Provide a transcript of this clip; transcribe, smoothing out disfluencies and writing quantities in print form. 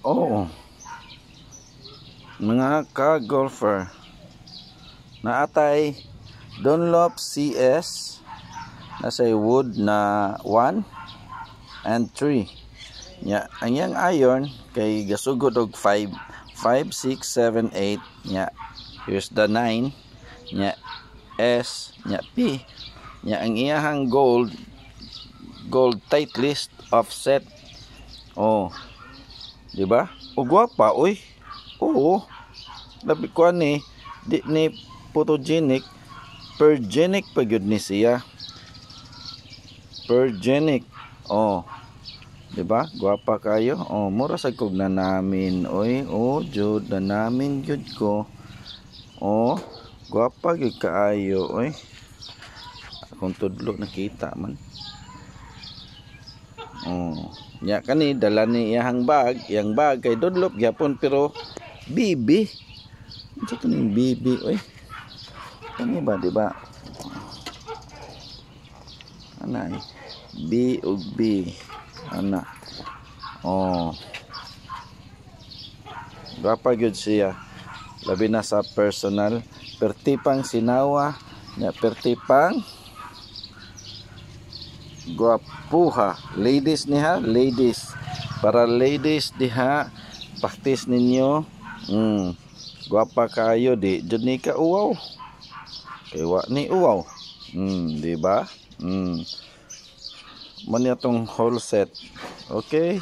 Oh, mga ka-golfer, naatay Dunlop CS nasa wood na 1 and 3 nya. Ang yang iron kay gasugod og 5 6 7 8 nya. Here's the 9 nya, S nya, P nya. Ang iyahang gold Titleist offset. Oh, di ba? O gwapa oy. Oo. Labi ko ni di ni photogenic, pergenic pa gyud ni siya. Pergenic. Oh. Di ba? Gwapa kayo. Oh, mura sa kog na namin oy. Oh, jud na namin gyud ko. Oh, gwapa gyud kaayo oy. Akong tudlo nakita man. Oh, nya kani dala ni iyang bag kay Dunlop gyapon pero BB. Ito kaning BB oy. Kani ba di ba? Ana B ug B. Ana. Oh. Gapa gyud siya. Labi na sa personal, pertipang sinawa, nya pertipang gwapuha. Ladies niha, ladies. Para ladies diha, practice ninyo. Gwapa kayo di jud ni ka uwaw. Kay wa ni uwaw. Di ba? Man atong whole set. Okay?